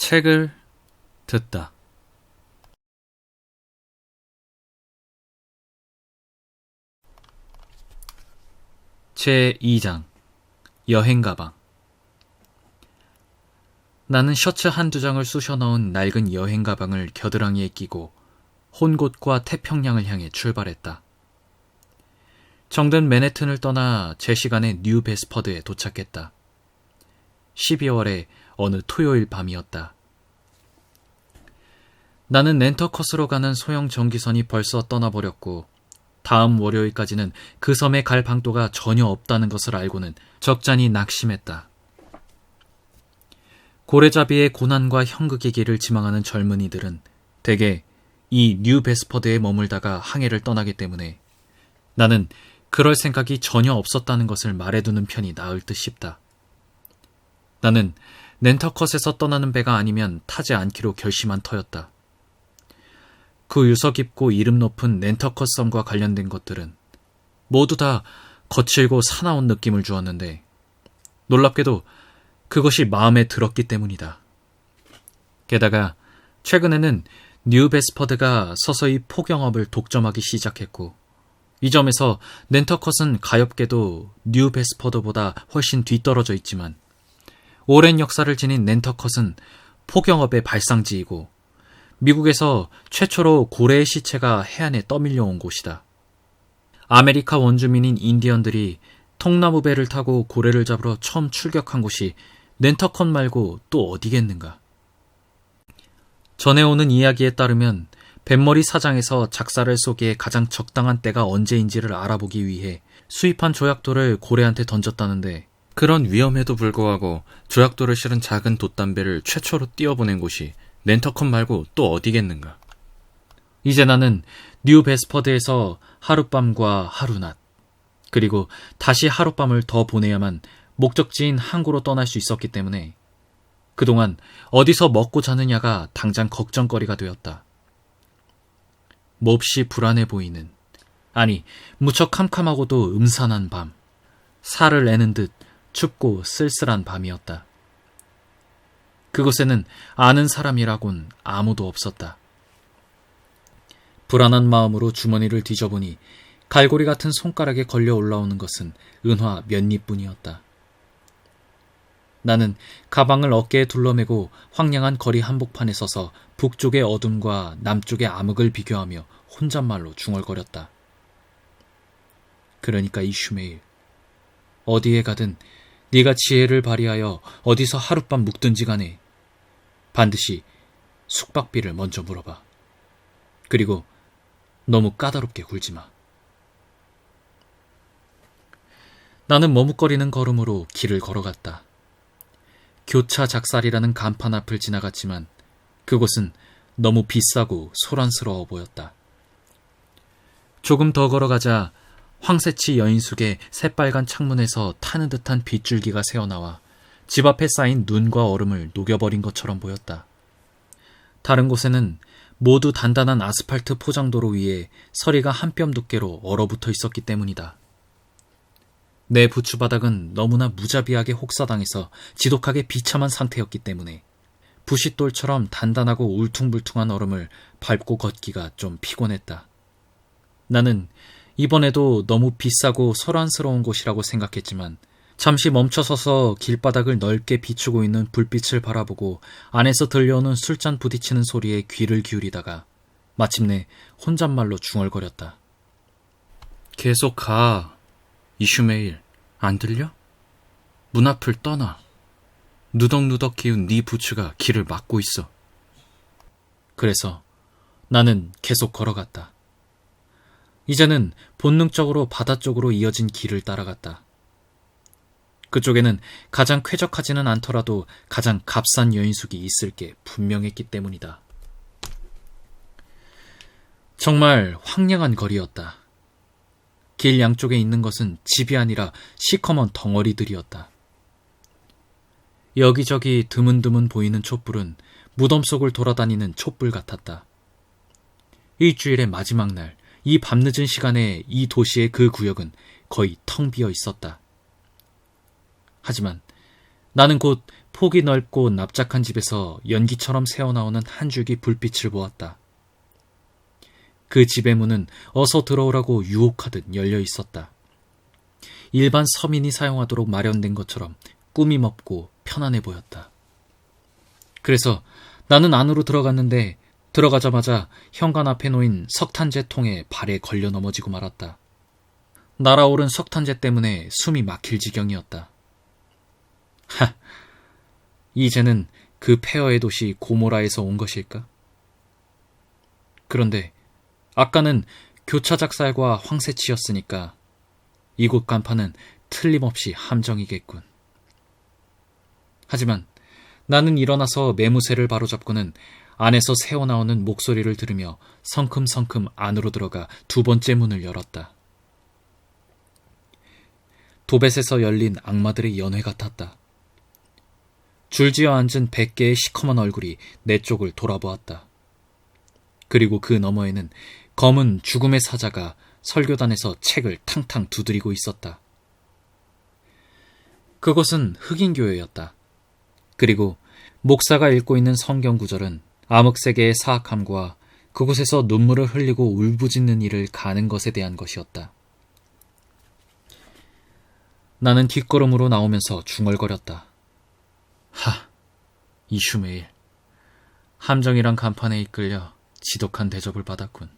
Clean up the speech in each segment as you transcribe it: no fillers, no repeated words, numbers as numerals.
책을 듣다. 제2장 여행 가방. 나는 셔츠 한두 장을 쑤셔 넣은 낡은 여행 가방을 겨드랑이에 끼고 혼곳과 태평양을 향해 출발했다. 정든 맨해튼을 떠나 제 시간에 뉴 베스퍼드에 도착했다. 12월의 어느 토요일 밤이었다. 나는 렌터컷으로 가는 소형 전기선이 벌써 떠나버렸고 다음 월요일까지는 그 섬에 갈 방도가 전혀 없다는 것을 알고는 적잖이 낙심했다. 고래잡이의 고난과 형극의 길을 지망하는 젊은이들은 대개 이 뉴 베스퍼드에 머물다가 항해를 떠나기 때문에 나는 그럴 생각이 전혀 없었다는 것을 말해두는 편이 나을 듯 싶다. 나는 렌터컷에서 떠나는 배가 아니면 타지 않기로 결심한 터였다. 그 유서 깊고 이름 높은 렌터컷 섬과 관련된 것들은 모두 다 거칠고 사나운 느낌을 주었는데 놀랍게도 그것이 마음에 들었기 때문이다. 게다가 최근에는 뉴 베스퍼드가 서서히 포경업을 독점하기 시작했고 이 점에서 렌터컷은 가엾게도 뉴 베스퍼드보다 훨씬 뒤떨어져 있지만 오랜 역사를 지닌 렌터컷은 포경업의 발상지이고 미국에서 최초로 고래의 시체가 해안에 떠밀려온 곳이다. 아메리카 원주민인 인디언들이 통나무 배를 타고 고래를 잡으러 처음 출격한 곳이 렌터컷 말고 또 어디겠는가. 전해오는 이야기에 따르면 뱃머리 사장에서 작사를 쏘기에 가장 적당한 때가 언제인지를 알아보기 위해 수입한 조약돌을 고래한테 던졌다는데 그런 위험에도 불구하고 조약돌을 실은 작은 돛담배를 최초로 띄워보낸 곳이 렌터컷 말고 또 어디겠는가. 이제 나는 뉴 베스퍼드에서 하룻밤과 하루낮 그리고 다시 하룻밤을 더 보내야만 목적지인 항구로 떠날 수 있었기 때문에 그동안 어디서 먹고 자느냐가 당장 걱정거리가 되었다. 몹시 불안해 보이는, 아니 무척 캄캄하고도 음산한 밤, 살을 내는 듯 춥고 쓸쓸한 밤이었다. 그곳에는 아는 사람이라곤 아무도 없었다. 불안한 마음으로 주머니를 뒤져보니 갈고리 같은 손가락에 걸려 올라오는 것은 은화 몇 입뿐이었다. 나는 가방을 어깨에 둘러매고 황량한 거리 한복판에 서서 북쪽의 어둠과 남쪽의 암흑을 비교하며 혼잣말로 중얼거렸다. 그러니까 이슈메일, 어디에 가든 네가 지혜를 발휘하여 어디서 하룻밤 묵든지 간에 반드시 숙박비를 먼저 물어봐. 그리고 너무 까다롭게 굴지 마. 나는 머뭇거리는 걸음으로 길을 걸어갔다. 교차 작살이라는 간판 앞을 지나갔지만 그곳은 너무 비싸고 소란스러워 보였다. 조금 더 걸어가자 황새치 여인숙의 새빨간 창문에서 타는 듯한 빗줄기가 새어나와 집 앞에 쌓인 눈과 얼음을 녹여버린 것처럼 보였다. 다른 곳에는 모두 단단한 아스팔트 포장도로 위에 서리가 한 뼘 두께로 얼어붙어 있었기 때문이다. 내 부추바닥은 너무나 무자비하게 혹사당해서 지독하게 비참한 상태였기 때문에 부싯돌처럼 단단하고 울퉁불퉁한 얼음을 밟고 걷기가 좀 피곤했다. 나는 이번에도 너무 비싸고 소란스러운 곳이라고 생각했지만 잠시 멈춰서서 길바닥을 넓게 비추고 있는 불빛을 바라보고 안에서 들려오는 술잔 부딪히는 소리에 귀를 기울이다가 마침내 혼잣말로 중얼거렸다. 계속 가. 이슈메일, 안 들려? 문 앞을 떠나. 누덕누덕 기운 네 부츠가 길을 막고 있어. 그래서 나는 계속 걸어갔다. 이제는 본능적으로 바다 쪽으로 이어진 길을 따라갔다. 그쪽에는 가장 쾌적하지는 않더라도 가장 값싼 여인숙이 있을 게 분명했기 때문이다. 정말 황량한 거리였다. 길 양쪽에 있는 것은 집이 아니라 시커먼 덩어리들이었다. 여기저기 드문드문 보이는 촛불은 무덤 속을 돌아다니는 촛불 같았다. 일주일의 마지막 날, 이 밤늦은 시간에 이 도시의 그 구역은 거의 텅 비어 있었다. 하지만 나는 곧 폭이 넓고 납작한 집에서 연기처럼 새어나오는 한 줄기 불빛을 보았다. 그 집의 문은 어서 들어오라고 유혹하듯 열려 있었다. 일반 서민이 사용하도록 마련된 것처럼 꾸밈 없고 편안해 보였다. 그래서 나는 안으로 들어갔는데 들어가자마자 현관 앞에 놓인 석탄재 통에 발에 걸려 넘어지고 말았다. 날아오른 석탄재 때문에 숨이 막힐 지경이었다. 하, 이제는 그 폐허의 도시 고모라에서 온 것일까? 그런데 아까는 교차 작살과 황새치였으니까 이곳 간판은 틀림없이 함정이겠군. 하지만 나는 일어나서 매무새를 바로잡고는 안에서 새어나오는 목소리를 들으며 성큼성큼 안으로 들어가 두 번째 문을 열었다. 도벳에서 열린 악마들의 연회 같았다. 줄지어 앉은 100개의 시커먼 얼굴이 내 쪽을 돌아보았다. 그리고 그 너머에는 검은 죽음의 사자가 설교단에서 책을 탕탕 두드리고 있었다. 그곳은 흑인교회였다. 그리고 목사가 읽고 있는 성경 구절은 암흑세계의 사악함과 그곳에서 눈물을 흘리고 울부짖는 일을 가는 것에 대한 것이었다. 나는 뒷걸음으로 나오면서 중얼거렸다. 하, 이슈메일. 함정이란 간판에 이끌려 지독한 대접을 받았군.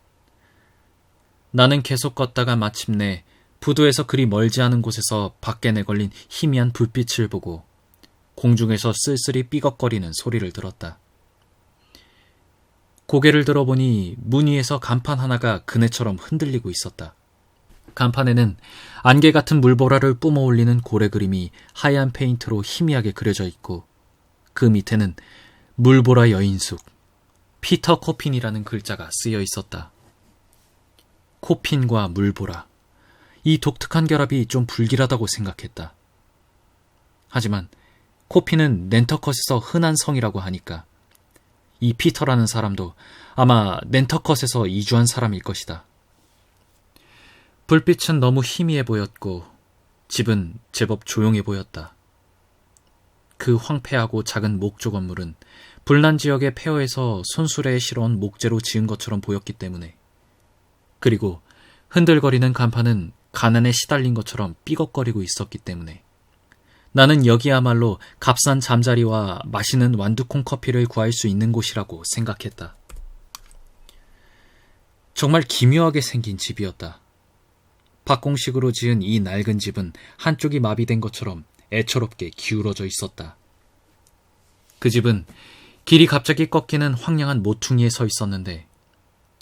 나는 계속 걷다가 마침내 부두에서 그리 멀지 않은 곳에서 밖에 내걸린 희미한 불빛을 보고 공중에서 쓸쓸히 삐걱거리는 소리를 들었다. 고개를 들어보니 문 위에서 간판 하나가 그네처럼 흔들리고 있었다. 간판에는 안개 같은 물보라를 뿜어올리는 고래 그림이 하얀 페인트로 희미하게 그려져 있고 그 밑에는 물보라 여인숙, 피터 코핀이라는 글자가 쓰여 있었다. 코핀과 물보라, 이 독특한 결합이 좀 불길하다고 생각했다. 하지만 코핀은 낸터컷에서 흔한 성이라고 하니까 이 피터라는 사람도 아마 낸터컷에서 이주한 사람일 것이다. 불빛은 너무 희미해 보였고 집은 제법 조용해 보였다. 그 황폐하고 작은 목조 건물은 불난 지역의 폐허에서 손수레에 실어온 목재로 지은 것처럼 보였기 때문에, 그리고 흔들거리는 간판은 가난에 시달린 것처럼 삐걱거리고 있었기 때문에 나는 여기야말로 값싼 잠자리와 맛있는 완두콩 커피를 구할 수 있는 곳이라고 생각했다. 정말 기묘하게 생긴 집이었다. 박공식으로 지은 이 낡은 집은 한쪽이 마비된 것처럼 애처롭게 기울어져 있었다. 그 집은 길이 갑자기 꺾이는 황량한 모퉁이에 서 있었는데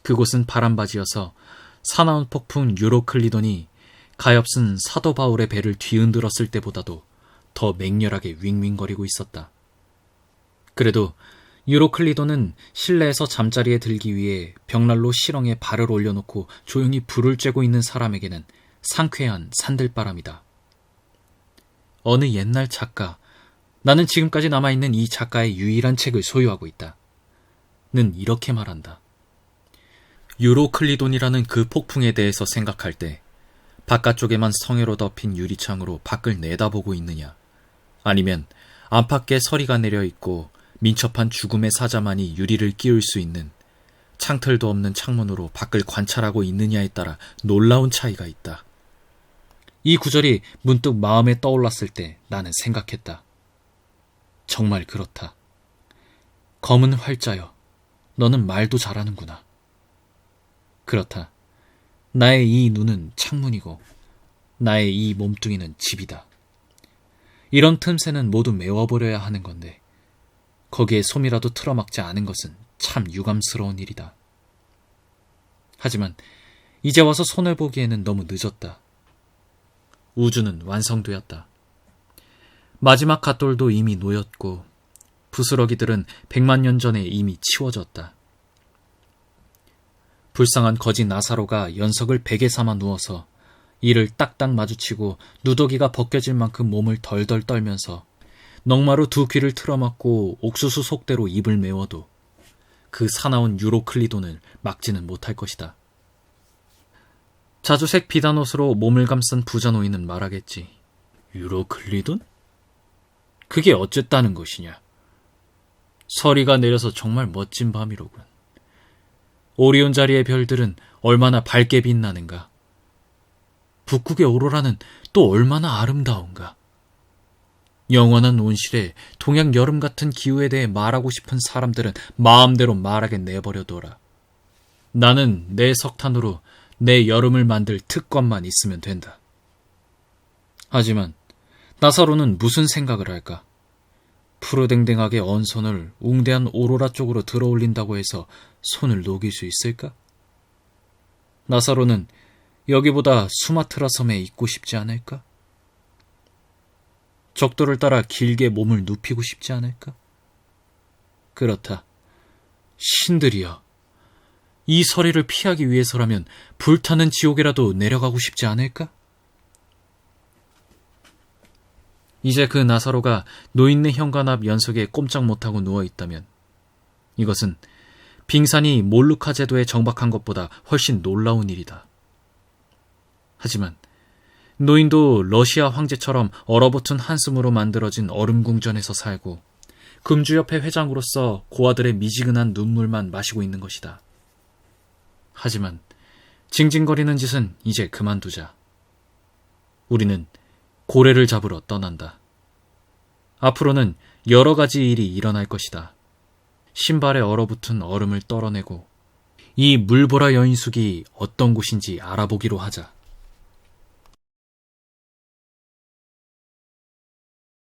그곳은 바람바지여서 사나운 폭풍 유로클리돈이 가엾은 사도 바울의 배를 뒤흔들었을 때보다도 더 맹렬하게 윙윙거리고 있었다. 그래도 유로클리돈은 실내에서 잠자리에 들기 위해 벽난로 실렁에 발을 올려놓고 조용히 불을 쬐고 있는 사람에게는 상쾌한 산들바람이다. 어느 옛날 작가, 나는 지금까지 남아있는 이 작가의 유일한 책을 소유하고 있다. 는 이렇게 말한다. 유로클리돈이라는 그 폭풍에 대해서 생각할 때 바깥쪽에만 성회로 덮인 유리창으로 밖을 내다보고 있느냐, 아니면 안팎에 서리가 내려있고 민첩한 죽음의 사자만이 유리를 끼울 수 있는 창틀도 없는 창문으로 밖을 관찰하고 있느냐에 따라 놀라운 차이가 있다. 이 구절이 문득 마음에 떠올랐을 때 나는 생각했다. 정말 그렇다. 검은 활자여, 너는 말도 잘하는구나. 그렇다. 나의 이 눈은 창문이고 나의 이 몸뚱이는 집이다. 이런 틈새는 모두 메워버려야 하는 건데 거기에 솜이라도 틀어막지 않은 것은 참 유감스러운 일이다. 하지만 이제 와서 손을 보기에는 너무 늦었다. 우주는 완성되었다. 마지막 갓돌도 이미 놓였고 부스러기들은 100만 년 전에 이미 치워졌다. 불쌍한 거지 나사로가 연석을 베개 삼아 누워서 이를 딱딱 마주치고 누더기가 벗겨질 만큼 몸을 덜덜 떨면서 넉마루 두 귀를 틀어막고 옥수수 속대로 입을 메워도 그 사나운 유로클리돈을 막지는 못할 것이다. 자주색 비단옷으로 몸을 감싼 부자 노인은 말하겠지. 유로클리돈? 그게 어쨌다는 것이냐. 서리가 내려서 정말 멋진 밤이로군. 오리온 자리의 별들은 얼마나 밝게 빛나는가. 북극의 오로라는 또 얼마나 아름다운가. 영원한 온실에 동양 여름 같은 기후에 대해 말하고 싶은 사람들은 마음대로 말하게 내버려둬라. 나는 내 석탄으로 내 여름을 만들 특권만 있으면 된다. 하지만 나사로는 무슨 생각을 할까? 푸르댕댕하게 언 손을 웅대한 오로라 쪽으로 들어올린다고 해서 손을 녹일 수 있을까? 나사로는 여기보다 수마트라 섬에 있고 싶지 않을까? 적도를 따라 길게 몸을 눕히고 싶지 않을까? 그렇다. 신들이여. 이 서리를 피하기 위해서라면 불타는 지옥에라도 내려가고 싶지 않을까? 이제 그 나사로가 노인네 현관 앞 연석에 꼼짝 못하고 누워있다면 이것은 빙산이 몰루카 제도에 정박한 것보다 훨씬 놀라운 일이다. 하지만 노인도 러시아 황제처럼 얼어붙은 한숨으로 만들어진 얼음궁전에서 살고 금주협회 회장으로서 고아들의 미지근한 눈물만 마시고 있는 것이다. 하지만 징징거리는 짓은 이제 그만두자. 우리는 고래를 잡으러 떠난다. 앞으로는 여러 가지 일이 일어날 것이다. 신발에 얼어붙은 얼음을 떨어내고 이 물보라 여인숙이 어떤 곳인지 알아보기로 하자.